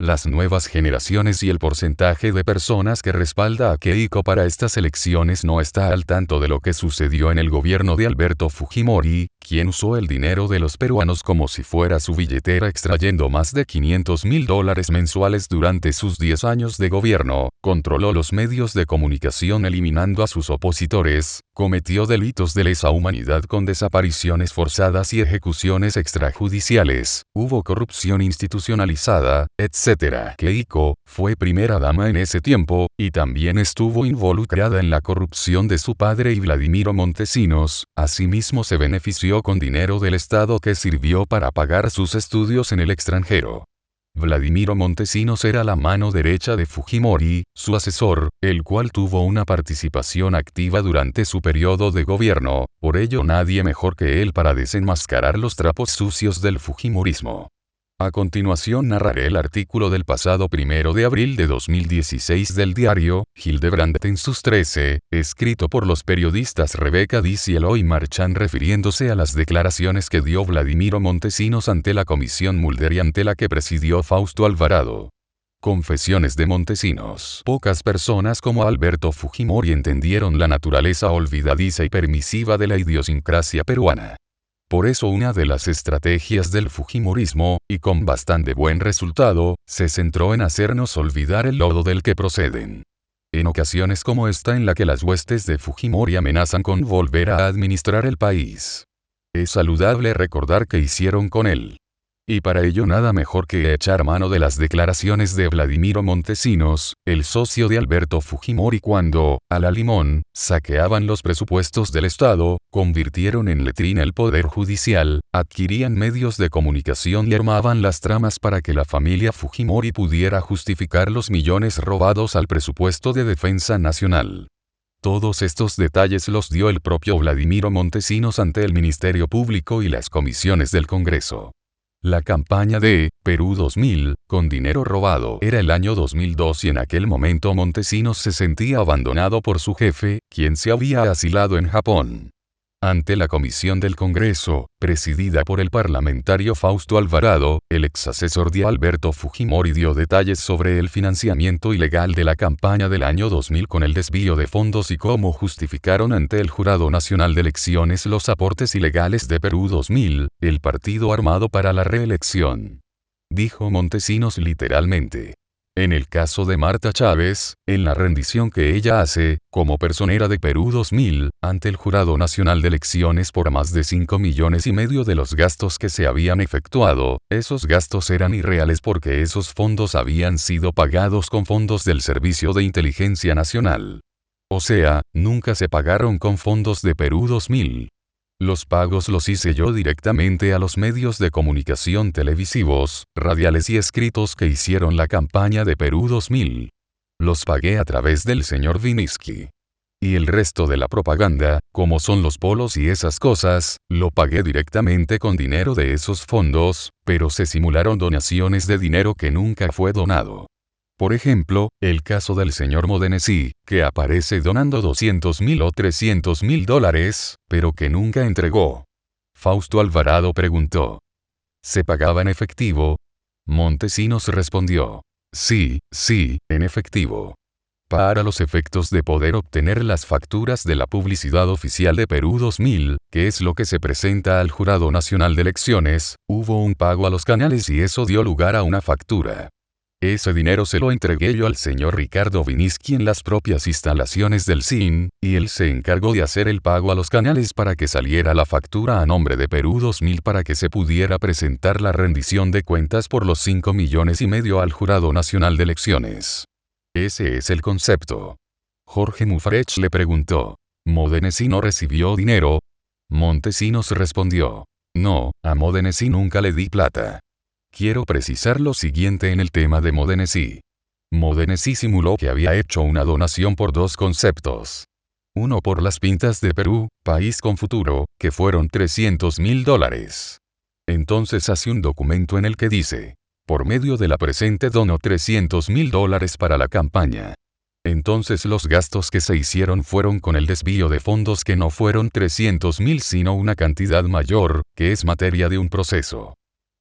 Las nuevas generaciones y el porcentaje de personas que respalda a Keiko para estas elecciones no está al tanto de lo que sucedió en el gobierno de Alberto Fujimori, quien usó el dinero de los peruanos como si fuera su billetera, extrayendo más de $500.000 mensuales durante sus 10 años de gobierno, controló los medios de comunicación eliminando a sus opositores, cometió delitos de lesa humanidad con desapariciones forzadas y ejecuciones extrajudiciales, hubo corrupción institucionalizada, etc. Keiko fue primera dama en ese tiempo, y también estuvo involucrada en la corrupción de su padre y Vladimiro Montesinos. Asimismo se benefició con dinero del Estado que sirvió para pagar sus estudios en el extranjero. Vladimiro Montesinos era la mano derecha de Fujimori, su asesor, el cual tuvo una participación activa durante su periodo de gobierno, por ello nadie mejor que él para desenmascarar los trapos sucios del fujimorismo. A continuación narraré el artículo del pasado 1 de abril de 2016 del diario Hildebrandt en sus 13, escrito por los periodistas Rebeca Diz y Eloy Marchand, refiriéndose a las declaraciones que dio Vladimiro Montesinos ante la Comisión Mulder y ante la que presidió Fausto Alvarado. Confesiones de Montesinos. Pocas personas como Alberto Fujimori entendieron la naturaleza olvidadiza y permisiva de la idiosincrasia peruana. Por eso una de las estrategias del fujimorismo, y con bastante buen resultado, se centró en hacernos olvidar el lodo del que proceden. En ocasiones como esta en la que las huestes de Fujimori amenazan con volver a administrar el país. Es saludable recordar qué hicieron con él. Y para ello nada mejor que echar mano de las declaraciones de Vladimiro Montesinos, el socio de Alberto Fujimori, cuando, a la limón, saqueaban los presupuestos del Estado, convirtieron en letrina el poder judicial, adquirían medios de comunicación y armaban las tramas para que la familia Fujimori pudiera justificar los millones robados al presupuesto de defensa nacional. Todos estos detalles los dio el propio Vladimiro Montesinos ante el Ministerio Público y las comisiones del Congreso. La campaña de Perú 2000, con dinero robado, era el año 2002 y en aquel momento Montesinos se sentía abandonado por su jefe, quien se había asilado en Japón. Ante la comisión del Congreso, presidida por el parlamentario Fausto Alvarado, el ex asesor de Alberto Fujimori dio detalles sobre el financiamiento ilegal de la campaña del año 2000 con el desvío de fondos y cómo justificaron ante el Jurado Nacional de Elecciones los aportes ilegales de Perú 2000, el partido armado para la reelección. Dijo Montesinos literalmente. En el caso de Marta Chávez, en la rendición que ella hace, como personera de Perú 2000, ante el Jurado Nacional de Elecciones por más de 5,5 millones de los gastos que se habían efectuado, esos gastos eran irreales porque esos fondos habían sido pagados con fondos del Servicio de Inteligencia Nacional. O sea, nunca se pagaron con fondos de Perú 2000. Los pagos los hice yo directamente a los medios de comunicación televisivos, radiales y escritos que hicieron la campaña de Perú 2000. Los pagué a través del señor Viniski. Y el resto de la propaganda, como son los polos y esas cosas, lo pagué directamente con dinero de esos fondos, pero se simularon donaciones de dinero que nunca fue donado. Por ejemplo, el caso del señor Modenesi, que aparece donando $200.000 o $300.000, pero que nunca entregó. Fausto Alvarado preguntó. ¿Se pagaba en efectivo? Montesinos respondió. Sí, en efectivo. Para los efectos de poder obtener las facturas de la publicidad oficial de Perú 2000, que es lo que se presenta al Jurado Nacional de Elecciones, hubo un pago a los canales y eso dio lugar a una factura. Ese dinero se lo entregué yo al señor Ricardo Viniski en las propias instalaciones del CIN, y él se encargó de hacer el pago a los canales para que saliera la factura a nombre de Perú 2000 para que se pudiera presentar la rendición de cuentas por los 5,5 millones al Jurado Nacional de Elecciones. Ese es el concepto. Jorge Mufrech le preguntó. ¿Modenesi no recibió dinero? Montesinos respondió. No, a Modenesi nunca le di plata. Quiero precisar lo siguiente en el tema de Modenesi. Modenesi simuló que había hecho una donación por dos conceptos. Uno por las pintas de Perú, país con futuro, que fueron $300.000. Entonces hace un documento en el que dice, por medio de la presente donó $300.000 para la campaña. Entonces los gastos que se hicieron fueron con el desvío de fondos que no fueron 300.000 sino una cantidad mayor, que es materia de un proceso.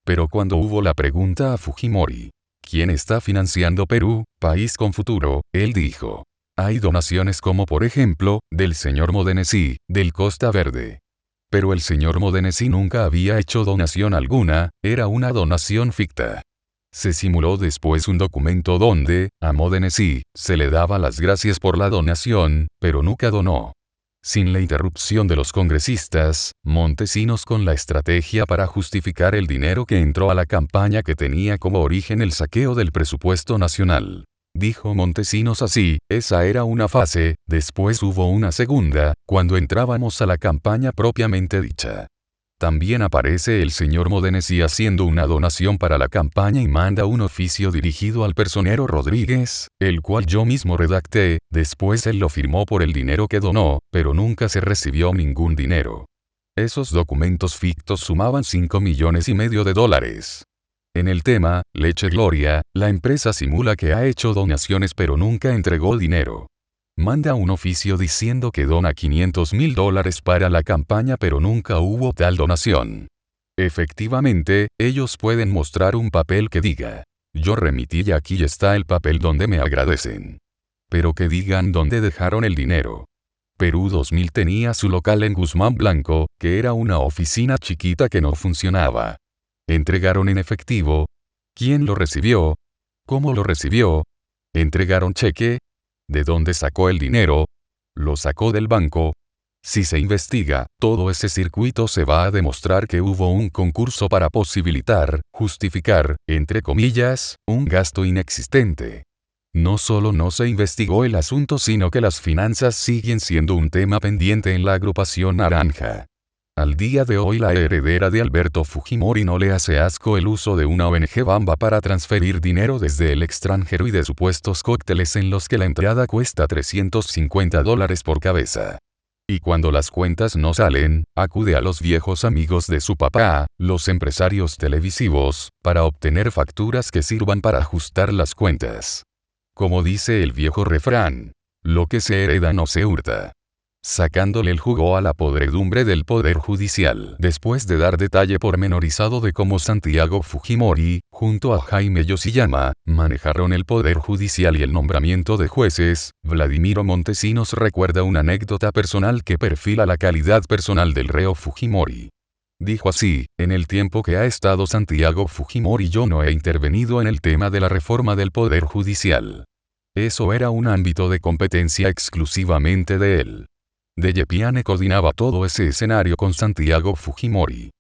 Pero cuando hubo la pregunta a Fujimori, ¿quién está financiando Perú, país con futuro?, él dijo. Hay donaciones como por ejemplo, del señor Modenesi, del Costa Verde. Pero el señor Modenesi nunca había hecho donación alguna, era una donación ficta. Se simuló después un documento donde, a Modenesi, se le daba las gracias por la donación, pero nunca donó. Sin la interrupción de los congresistas, Montesinos con la estrategia para justificar el dinero que entró a la campaña que tenía como origen el saqueo del presupuesto nacional. Dijo Montesinos así, esa era una fase, después hubo una segunda, cuando entrábamos a la campaña propiamente dicha. También aparece el señor Modenesi haciendo una donación para la campaña y manda un oficio dirigido al personero Rodríguez, el cual yo mismo redacté, después él lo firmó por el dinero que donó, pero nunca se recibió ningún dinero. Esos documentos fictos sumaban $5,5 millones. En el tema, Leche Gloria, la empresa simula que ha hecho donaciones pero nunca entregó dinero. Manda un oficio diciendo que dona $500,000 para la campaña pero nunca hubo tal donación. Efectivamente, ellos pueden mostrar un papel que diga, yo remití y aquí está el papel donde me agradecen. Pero que digan dónde dejaron el dinero. Perú 2000 tenía su local en Guzmán Blanco, que era una oficina chiquita que no funcionaba. ¿Entregaron en efectivo? ¿Quién lo recibió? ¿Cómo lo recibió? ¿Entregaron cheque? ¿De dónde sacó el dinero? ¿Lo sacó del banco? Si se investiga, todo ese circuito se va a demostrar que hubo un concurso para posibilitar, justificar, entre comillas, un gasto inexistente. No solo no se investigó el asunto sino que las finanzas siguen siendo un tema pendiente en la agrupación naranja. Al día de hoy la heredera de Alberto Fujimori no le hace asco el uso de una ONG Bamba para transferir dinero desde el extranjero y de supuestos cócteles en los que la entrada cuesta $350 por cabeza. Y cuando las cuentas no salen, acude a los viejos amigos de su papá, los empresarios televisivos, para obtener facturas que sirvan para ajustar las cuentas. Como dice el viejo refrán, lo que se hereda no se hurta. Sacándole el jugo a la podredumbre del Poder Judicial. Después de dar detalle pormenorizado de cómo Santiago Fujimori, junto a Jaime Yoshiyama, manejaron el Poder Judicial y el nombramiento de jueces, Vladimiro Montesinos recuerda una anécdota personal que perfila la calidad personal del reo Fujimori. Dijo así, en el tiempo que ha estado Santiago Fujimori yo no he intervenido en el tema de la reforma del Poder Judicial. Eso era un ámbito de competencia exclusivamente de él. Deyepiane coordinaba todo ese escenario con Santiago Fujimori.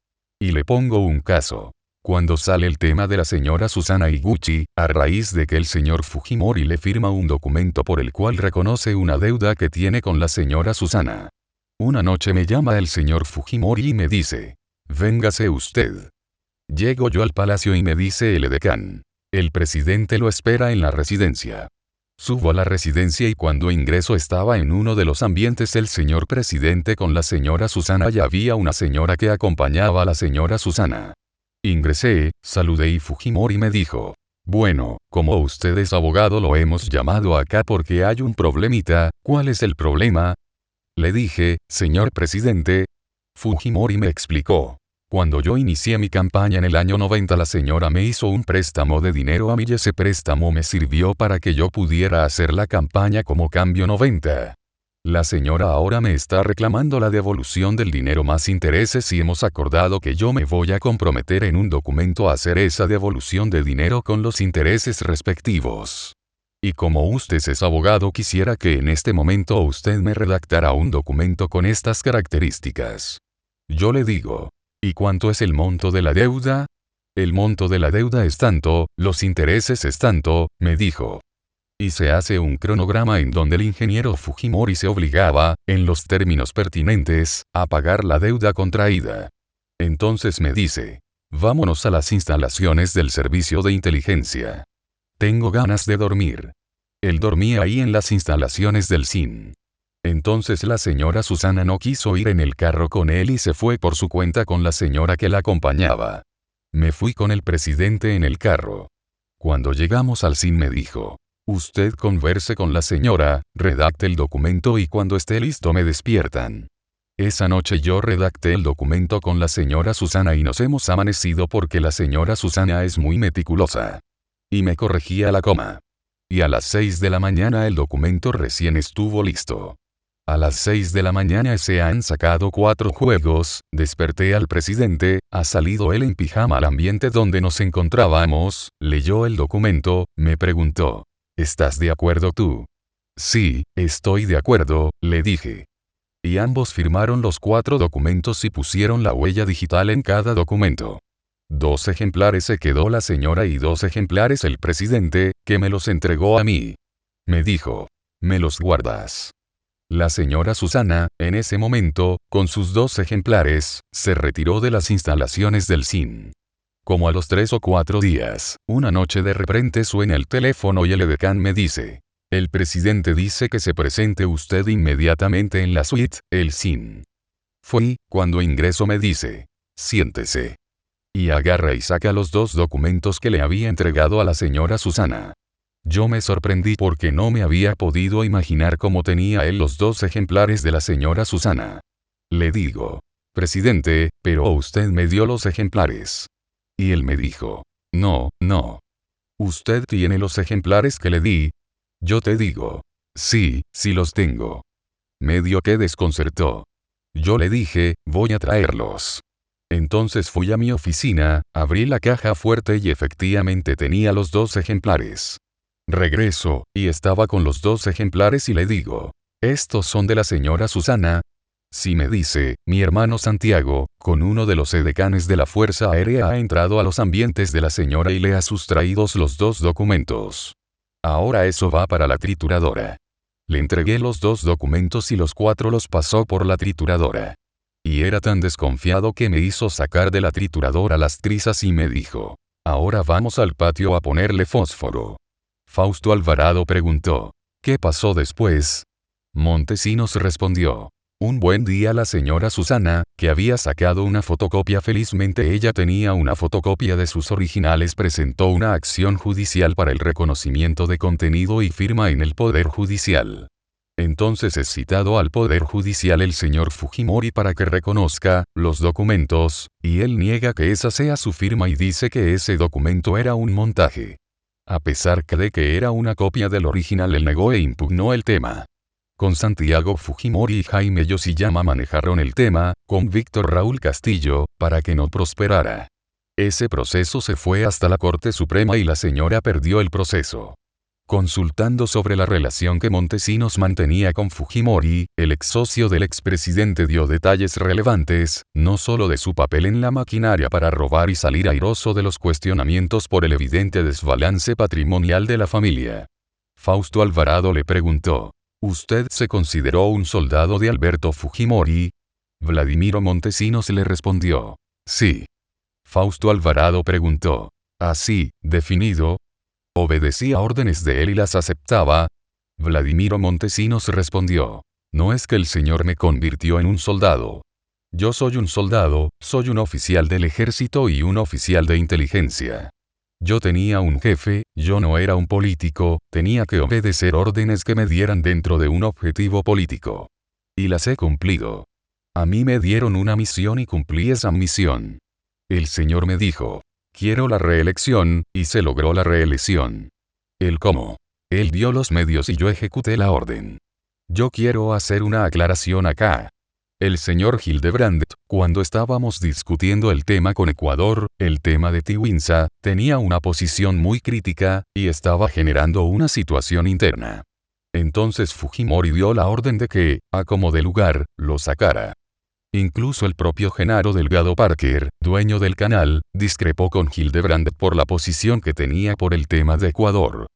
Y le pongo un caso. Cuando sale el tema de la señora Susana Higuchi, a raíz de que el señor Fujimori le firma un documento por el cual reconoce una deuda que tiene con la señora Susana. Una noche me llama el señor Fujimori y me dice, véngase usted. Llego yo al palacio y me dice el edecán. El presidente lo espera en la residencia. Subo a la residencia y cuando ingreso estaba en uno de los ambientes el señor presidente con la señora Susana y había una señora que acompañaba a la señora Susana. Ingresé, saludé y Fujimori me dijo, bueno, como usted es abogado lo hemos llamado acá porque hay un problemita, ¿cuál es el problema? Le dije, señor presidente. Fujimori me explicó. Cuando yo inicié mi campaña en el año 90 la señora me hizo un préstamo de dinero a mí y ese préstamo me sirvió para que yo pudiera hacer la campaña como Cambio 90. La señora ahora me está reclamando la devolución del dinero más intereses y hemos acordado que yo me voy a comprometer en un documento a hacer esa devolución de dinero con los intereses respectivos. Y como usted es abogado quisiera que en este momento usted me redactara un documento con estas características. Yo le digo. ¿Y cuánto es el monto de la deuda? El monto de la deuda es tanto, los intereses es tanto, me dijo. Y se hace un cronograma en donde el ingeniero Fujimori se obligaba, en los términos pertinentes, a pagar la deuda contraída. Entonces me dice, vámonos a las instalaciones del servicio de inteligencia. Tengo ganas de dormir. Él dormía ahí en las instalaciones del SIN. Entonces la señora Susana no quiso ir en el carro con él y se fue por su cuenta con la señora que la acompañaba. Me fui con el presidente en el carro. Cuando llegamos al SIN me dijo, usted converse con la señora, redacte el documento y cuando esté listo me despiertan. Esa noche yo redacté el documento con la señora Susana y nos hemos amanecido porque la señora Susana es muy meticulosa. Y me corregía la coma. Y a las 6 de la mañana el documento recién estuvo listo. A las 6 de la mañana se han sacado 4 juegos, desperté al presidente, ha salido él en pijama al ambiente donde nos encontrábamos, leyó el documento, me preguntó. ¿Estás de acuerdo tú? Sí, estoy de acuerdo, le dije. Y ambos firmaron los 4 documentos y pusieron la huella digital en cada documento. 2 ejemplares se quedó la señora y 2 ejemplares el presidente, que me los entregó a mí. Me dijo. ¿Me los guardas? La señora Susana, en ese momento, con sus 2 ejemplares, se retiró de las instalaciones del CIN. Como a los 3 o 4 días, una noche de repente suena el teléfono y el edecán me dice. El presidente dice que se presente usted inmediatamente en la suite, el CIN. Fui, cuando ingreso me dice. Siéntese. Y agarra y saca los 2 documentos que le había entregado a la señora Susana. Yo me sorprendí porque no me había podido imaginar cómo tenía él los 2 ejemplares de la señora Susana. Le digo. Presidente, pero usted me dio los ejemplares. Y él me dijo. No, no. ¿Usted tiene los ejemplares que le di? Yo te digo. Sí, sí los tengo. Medio que desconcertó. Yo le dije, voy a traerlos. Entonces fui a mi oficina, abrí la caja fuerte y efectivamente tenía los 2 ejemplares. Regreso, y estaba con los 2 ejemplares y le digo. ¿Estos son de la señora Susana? Sí, me dice, mi hermano Santiago, con uno de los edecanes de la Fuerza Aérea ha entrado a los ambientes de la señora y le ha sustraído los 2 documentos. Ahora eso va para la trituradora. Le entregué los 2 documentos y los 4 los pasó por la trituradora. Y era tan desconfiado que me hizo sacar de la trituradora las trizas y me dijo. Ahora vamos al patio a ponerle fósforo. Fausto Alvarado preguntó. ¿Qué pasó después? Montesinos respondió. Un buen día la señora Susana, que había sacado una fotocopia, felizmente ella tenía una fotocopia de sus originales, presentó una acción judicial para el reconocimiento de contenido y firma en el Poder Judicial. Entonces es citado al Poder Judicial el señor Fujimori para que reconozca los documentos, y él niega que esa sea su firma y dice que ese documento era un montaje. A pesar de que era una copia del original, él negó e impugnó el tema. Con Santiago Fujimori y Jaime Yoshiyama manejaron el tema, con Víctor Raúl Castillo, para que no prosperara. Ese proceso se fue hasta la Corte Suprema y la señora perdió el proceso. Consultando sobre la relación que Montesinos mantenía con Fujimori, el ex socio del expresidente dio detalles relevantes, no solo de su papel en la maquinaria para robar y salir airoso de los cuestionamientos por el evidente desbalance patrimonial de la familia. Fausto Alvarado le preguntó. ¿Usted se consideró un soldado de Alberto Fujimori? Vladimiro Montesinos le respondió. Sí. Fausto Alvarado preguntó. ¿Así, definido? ¿Obedecía órdenes de él y las aceptaba? Vladimiro Montesinos respondió. No es que el señor me convirtió en un soldado. Yo soy un soldado, soy un oficial del ejército y un oficial de inteligencia. Yo tenía un jefe, yo no era un político, tenía que obedecer órdenes que me dieran dentro de un objetivo político. Y las he cumplido. A mí me dieron una misión y cumplí esa misión. El señor me dijo, quiero la reelección, y se logró la reelección. ¿El cómo? Él dio los medios y yo ejecuté la orden. Yo quiero hacer una aclaración acá. El señor Hildebrand, cuando estábamos discutiendo el tema con Ecuador, el tema de Tiwinsa, tenía una posición muy crítica, y estaba generando una situación interna. Entonces Fujimori dio la orden de que, a como de lugar, lo sacara. Incluso el propio Genaro Delgado Parker, dueño del canal, discrepó con Hildebrand por la posición que tenía por el tema de Ecuador.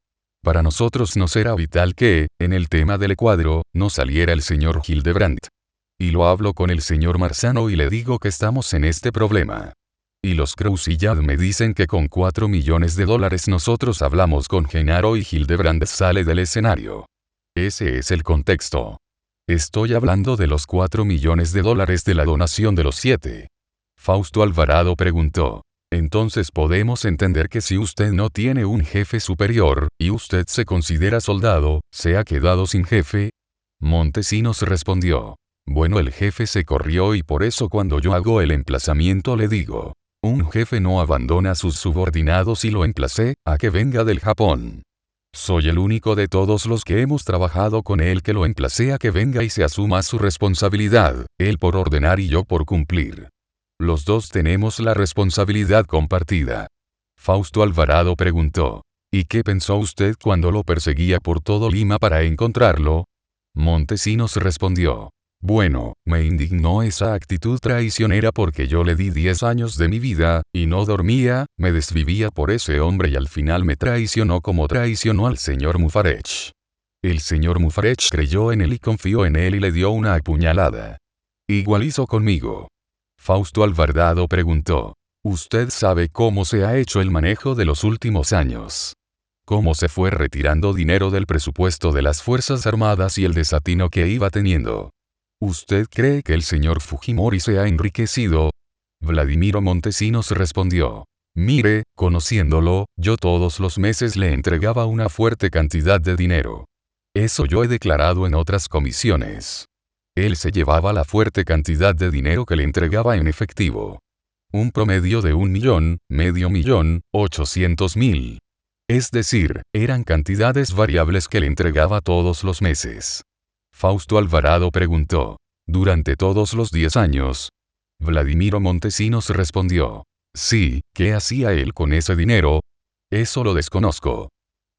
Para nosotros nos era vital que, en el tema del Ecuador, no saliera el señor Hildebrand. Y lo hablo con el señor Marzano y le digo que estamos en este problema. Y los Cruzillad me dicen que con $4 millones nosotros hablamos con Genaro y Hildebrand sale del escenario. Ese es el contexto. Estoy hablando de los $4 millones de la donación de los 7. Fausto Alvarado preguntó. Entonces podemos entender que si usted no tiene un jefe superior, y usted se considera soldado, ¿se ha quedado sin jefe? Montesinos respondió. Bueno, el jefe se corrió y por eso cuando yo hago el emplazamiento le digo. Un jefe no abandona a sus subordinados y lo emplacé a que venga del Japón. Soy el único de todos los que hemos trabajado con él que lo emplacé a que venga y se asuma su responsabilidad, él por ordenar y yo por cumplir. Los dos tenemos la responsabilidad compartida. Fausto Alvarado preguntó. ¿Y qué pensó usted cuando lo perseguía por todo Lima para encontrarlo? Montesinos respondió. Bueno, me indignó esa actitud traicionera porque yo le di 10 años de mi vida, y no dormía, me desvivía por ese hombre y al final me traicionó como traicionó al señor Mufarech. El señor Mufarech creyó en él y confió en él y le dio una apuñalada. Igual hizo conmigo. Fausto Alvarado preguntó. ¿Usted sabe cómo se ha hecho el manejo de los últimos años? ¿Cómo se fue retirando dinero del presupuesto de las Fuerzas Armadas y el desatino que iba teniendo? ¿Usted cree que el señor Fujimori se ha enriquecido? Vladimiro Montesinos respondió. Mire, conociéndolo, yo todos los meses le entregaba una fuerte cantidad de dinero. Eso yo he declarado en otras comisiones. Él se llevaba la fuerte cantidad de dinero que le entregaba en efectivo. Un promedio de 1 millón, medio millón, 800.000. Es decir, eran cantidades variables que le entregaba todos los meses. Fausto Alvarado preguntó. ¿Durante todos los 10 años? Vladimiro Montesinos respondió. Sí, ¿qué hacía él con ese dinero? Eso lo desconozco.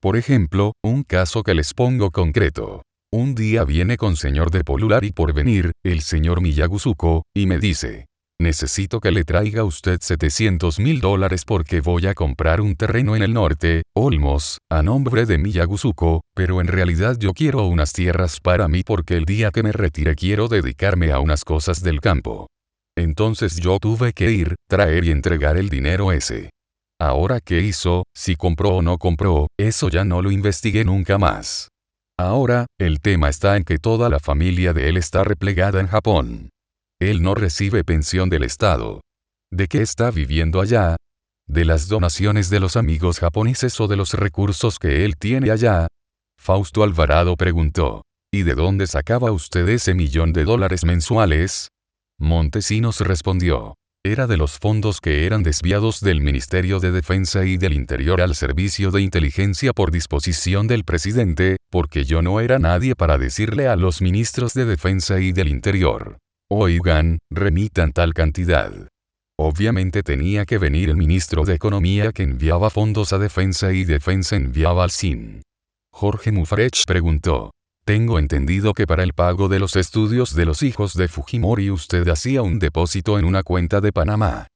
Por ejemplo, un caso que les pongo concreto. Un día viene con señor de Polular y Porvenir, el señor Miyaguzuko, y me dice. Necesito que le traiga usted $700.000 porque voy a comprar un terreno en el norte, Olmos, a nombre de Miyaguzuko, pero en realidad yo quiero unas tierras para mí porque el día que me retire quiero dedicarme a unas cosas del campo. Entonces yo tuve que ir, traer y entregar el dinero ese. Ahora, ¿qué hizo? Si compró o no compró, eso ya no lo investigué nunca más. Ahora, el tema está en que toda la familia de él está replegada en Japón. Él no recibe pensión del Estado. ¿De qué está viviendo allá? ¿De las donaciones de los amigos japoneses o de los recursos que él tiene allá? Fausto Alvarado preguntó. ¿Y de dónde sacaba usted ese $1.000.000 mensuales? Montesinos respondió. Era de los fondos que eran desviados del Ministerio de Defensa y del Interior al Servicio de Inteligencia por disposición del presidente, porque yo no era nadie para decirle a los ministros de Defensa y del Interior. Oigan, remitan tal cantidad. Obviamente tenía que venir el ministro de Economía que enviaba fondos a Defensa y Defensa enviaba al SIN. Jorge Mufarech preguntó. Tengo entendido que para el pago de los estudios de los hijos de Fujimori usted hacía un depósito en una cuenta de Panamá.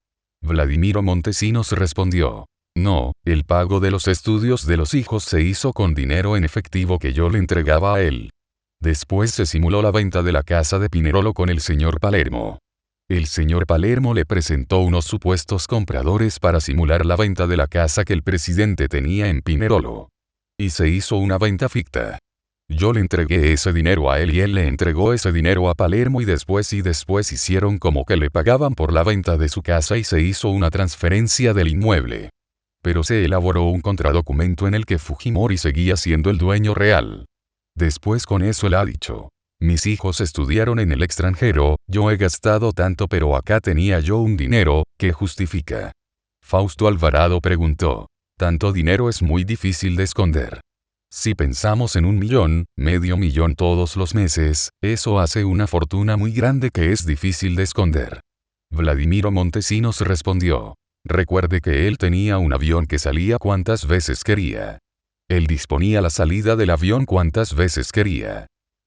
Vladimiro Montesinos respondió. No, el pago de los estudios de los hijos se hizo con dinero en efectivo que yo le entregaba a él. Después se simuló la venta de la casa de Pinerolo con el señor Palermo. El señor Palermo le presentó unos supuestos compradores para simular la venta de la casa que el presidente tenía en Pinerolo. Y se hizo una venta ficta. Yo le entregué ese dinero a él y él le entregó ese dinero a Palermo y después hicieron como que le pagaban por la venta de su casa y se hizo una transferencia del inmueble. Pero se elaboró un contradocumento en el que Fujimori seguía siendo el dueño real. Después con eso él ha dicho. Mis hijos estudiaron en el extranjero, yo he gastado tanto pero acá tenía yo un dinero, ¿qué justifica? Fausto Alvarado preguntó. Tanto dinero es muy difícil de esconder. Si pensamos en 1 millón, medio millón todos los meses, eso hace una fortuna muy grande que es difícil de esconder. Vladimiro Montesinos respondió. Recuerde que él tenía un avión que salía cuantas veces quería. Él disponía la salida del avión cuantas veces quería.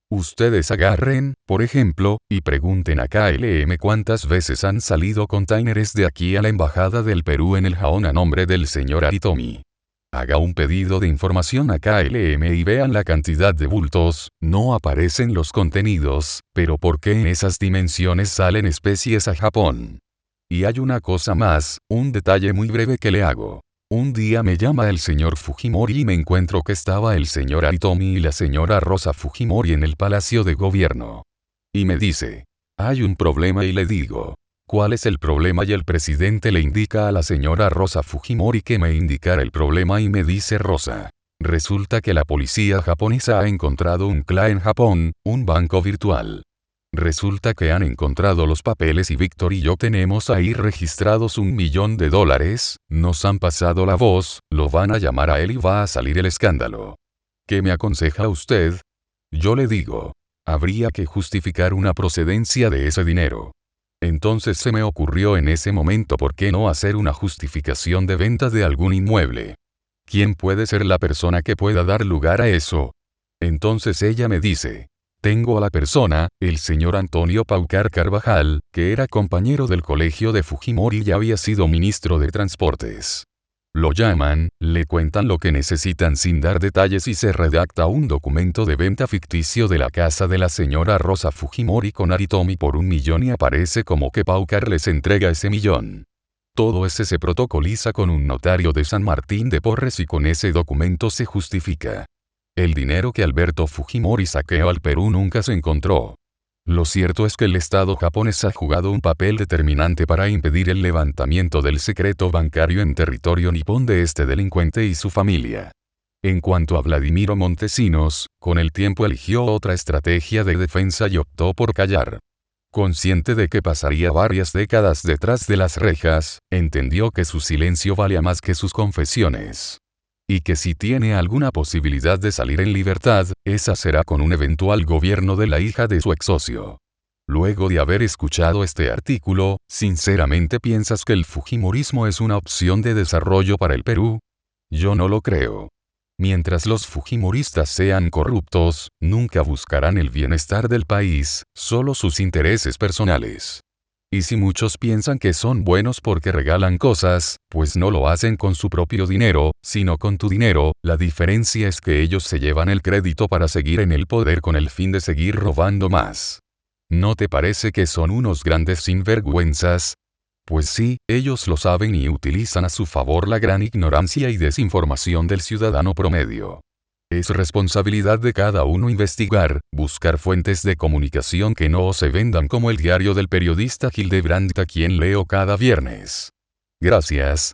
Ustedes agarren, por ejemplo, y pregunten a KLM cuántas veces han salido containers de aquí a la Embajada del Perú en el Japón a nombre del señor Aritomi. Haga un pedido de información a KLM y vean la cantidad de bultos, no aparecen los contenidos, pero ¿por qué en esas dimensiones salen especies a Japón? Y hay una cosa más, un detalle muy breve que le hago. Un día me llama el señor Fujimori y me encuentro que estaba el señor Aritomi y la señora Rosa Fujimori en el Palacio de Gobierno. Y me dice, hay un problema y le digo, ¿cuál es el problema? Y el presidente le indica a la señora Rosa Fujimori que me indicara el problema y me dice Rosa. Resulta que la policía japonesa ha encontrado un CLA en Japón, un banco virtual. Resulta que han encontrado los papeles y Víctor y yo tenemos ahí registrados $1.000.000, nos han pasado la voz, lo van a llamar a él y va a salir el escándalo. ¿Qué me aconseja usted? Yo le digo. Habría que justificar una procedencia de ese dinero. Entonces se me ocurrió en ese momento por qué no hacer una justificación de venta de algún inmueble. ¿Quién puede ser la persona que pueda dar lugar a eso? Entonces ella me dice. Tengo a la persona, el señor Antonio Paucar Carvajal, que era compañero del colegio de Fujimori y había sido ministro de Transportes. Lo llaman, le cuentan lo que necesitan sin dar detalles y se redacta un documento de venta ficticio de la casa de la señora Rosa Fujimori con Aritomi por $1 millón y aparece como que Paucar les entrega ese millón. Todo ese se protocoliza con un notario de San Martín de Porres y con ese documento se justifica. El dinero que Alberto Fujimori saqueó al Perú nunca se encontró. Lo cierto es que el Estado japonés ha jugado un papel determinante para impedir el levantamiento del secreto bancario en territorio nipón de este delincuente y su familia. En cuanto a Vladimiro Montesinos, con el tiempo eligió otra estrategia de defensa y optó por callar. Consciente de que pasaría varias décadas detrás de las rejas, entendió que su silencio valía más que sus confesiones. Y que si tiene alguna posibilidad de salir en libertad, esa será con un eventual gobierno de la hija de su ex socio. Luego de haber escuchado este artículo, ¿sinceramente piensas que el fujimorismo es una opción de desarrollo para el Perú? Yo no lo creo. Mientras los fujimoristas sean corruptos, nunca buscarán el bienestar del país, solo sus intereses personales. Y si muchos piensan que son buenos porque regalan cosas, pues no lo hacen con su propio dinero, sino con tu dinero, la diferencia es que ellos se llevan el crédito para seguir en el poder con el fin de seguir robando más. ¿No te parece que son unos grandes sinvergüenzas? Pues sí, ellos lo saben y utilizan a su favor la gran ignorancia y desinformación del ciudadano promedio. Es responsabilidad de cada uno investigar, buscar fuentes de comunicación que no se vendan como el diario del periodista Gildebrandt a quien leo cada viernes. Gracias.